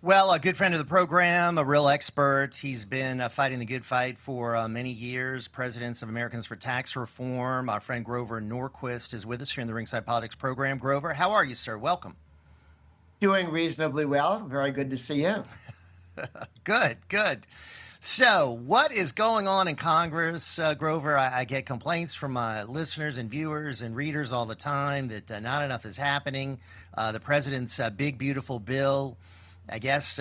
Well, a good friend of the program, a real expert. He's been fighting the good fight for many years. Presidents of Americans for Tax Reform. Our friend Grover Norquist is with us here in the Ringside Politics program. Grover, how are you, sir? Welcome. Doing reasonably well. Very good to see you. Good, good. So, what is going on in Congress, Grover? I get complaints from my listeners and viewers and readers all the time that not enough is happening. The president's big, beautiful bill, I guess,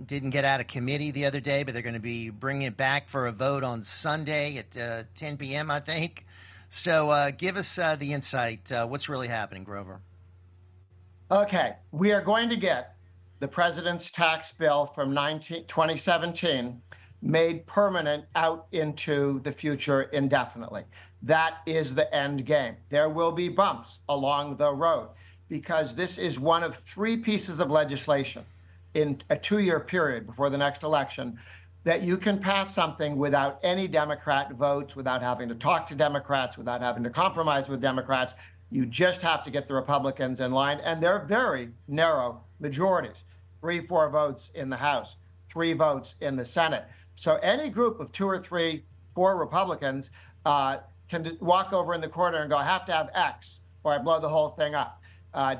didn't get out of committee the other day, but they're going to be bringing it back for a vote on Sunday at 10 p.m., I think. So, give us the insight. What's really happening, Grover? Okay, we are going to get the president's tax bill from 2017 made permanent out into the future indefinitely. That is the end game. There will be bumps along the road because this is one of three pieces of legislation in a 2-year period before the next election that you can pass something without any Democrat votes, without having to talk to Democrats, without having to compromise with Democrats. You just have to get the Republicans in line, and they're very narrow majorities. 3-4 votes in the House, 3 votes in the Senate. So any group of 2 or 3, 4 Republicans can walk over in the corner and go, I have to have X, or I blow the whole thing up.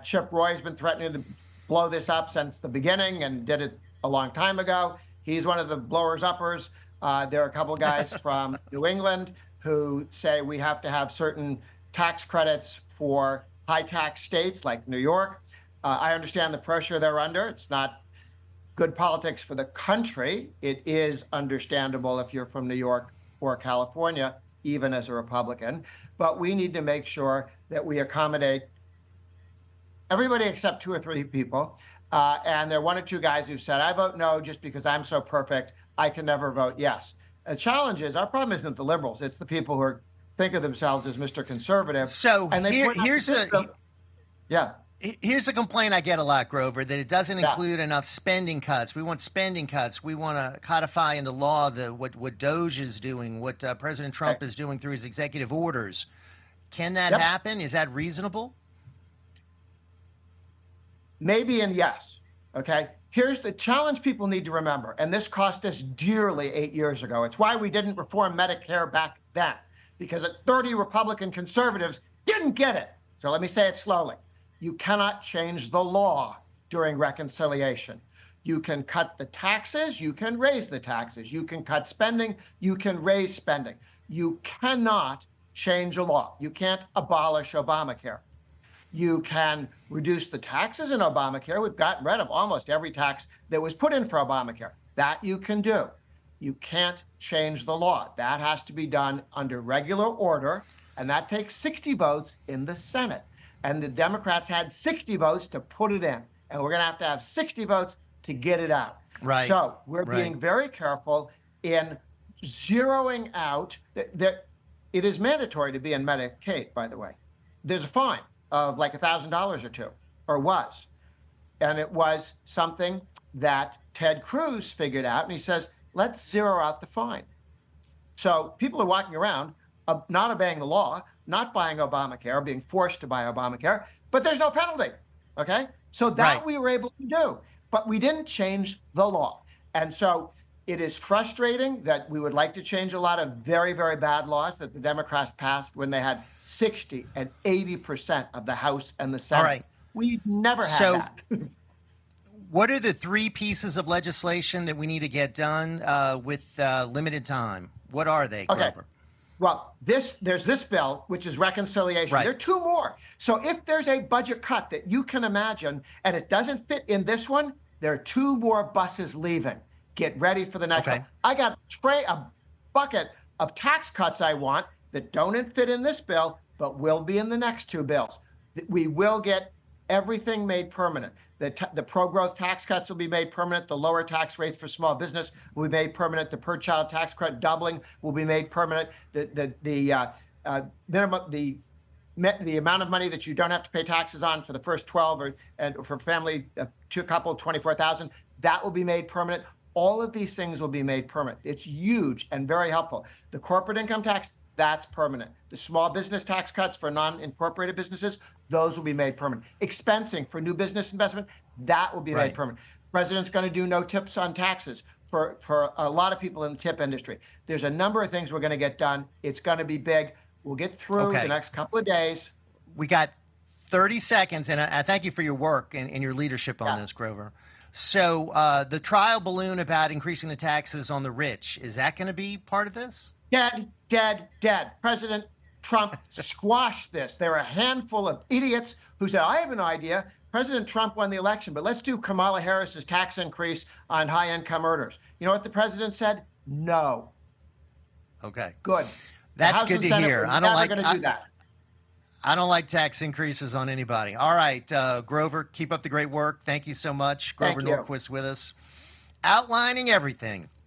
Chip Roy's been threatening to blow this up since the beginning and did it a long time ago. He's one of the blowers-uppers. There are a couple of guys from New England who say we have to have certain tax credits for high-tax states like New York. I understand the pressure they're under. It's not good politics for the country. It is understandable if you're from New York or California, even as a Republican. But we need to make sure that we accommodate everybody except 2 or 3 people. And there are 1 or 2 guys who've said, I vote no just because I'm so perfect, I can never vote yes. The challenge is, our problem isn't the liberals, it's the people who think of themselves as Mr. Conservative. So and here's a complaint I get a lot, Grover, that it doesn't include enough spending cuts. We want spending cuts. We want to codify into law what DOGE is doing, what President Trump is doing through his executive orders. Can that happen? Is that reasonable? Maybe and yes. Okay. Here's the challenge people need to remember, and this cost us dearly 8 years ago. It's why we didn't reform Medicare back then, because 30 Republican conservatives didn't get it. So let me say it slowly. You cannot change the law during reconciliation. You can cut the taxes, you can raise the taxes, you can cut spending, you can raise spending. You cannot change a law. You can't abolish Obamacare. You can reduce the taxes in Obamacare. We've gotten rid of almost every tax that was put in for Obamacare. That you can do. You can't change the law. That has to be done under regular order, and that takes 60 votes in the Senate. And the Democrats had 60 votes to put it in, and we're going to have 60 votes to get it out. Right. So we're being very careful in zeroing out that it is mandatory to be in Medicaid, by the way. There's a fine of like $1,000 or $2, or was. And it was something that Ted Cruz figured out, and he says, let's zero out the fine. So people are walking around not obeying the law, not buying Obamacare, being forced to buy Obamacare, but there's no penalty, okay? So that we were able to do, but we didn't change the law. And so it is frustrating that we would like to change a lot of very, very bad laws that the Democrats passed when they had 60 and 80% of the House and the Senate. All right. We never had that. What are the 3 pieces of legislation that we need to get done with limited time? What are they, Grover? Okay. Well, there's this bill, which is reconciliation. There are 2 more. So if there's a budget cut that you can imagine and it doesn't fit in this one, there are 2 more buses leaving. Get ready for the next one. I got a bucket of tax cuts I want that don't fit in this bill, but will be in the next 2 bills. We will get everything made permanent. The pro-growth tax cuts will be made permanent. The lower tax rates for small business will be made permanent. The per-child tax credit doubling will be made permanent. The amount of money that you don't have to pay taxes on for the first 12 and for family to couple 24,000, that will be made permanent. All of these things will be made permanent. It's huge and very helpful. The corporate income tax, that's permanent. The small business tax cuts for non-incorporated businesses, those will be made permanent. Expensing for new business investment, that will be made permanent. President's going to do no tips on taxes for a lot of people in the tip industry. There's a number of things we're going to get done. It's going to be big. We'll get through the next couple of days. We got 30 seconds, and I thank you for your work and your leadership on this, Grover. So the trial balloon about increasing the taxes on the rich, is that going to be part of this? Dead, dead, dead. President Trump squashed this. There are a handful of idiots who said, I have an idea. President Trump won the election, but let's do Kamala Harris's tax increase on high-income earners. You know what the president said? No. Okay. Good. That's good to hear. I don't do that. I don't like tax increases on anybody. All right, Grover, keep up the great work. Thank you so much. Grover Norquist with us, outlining everything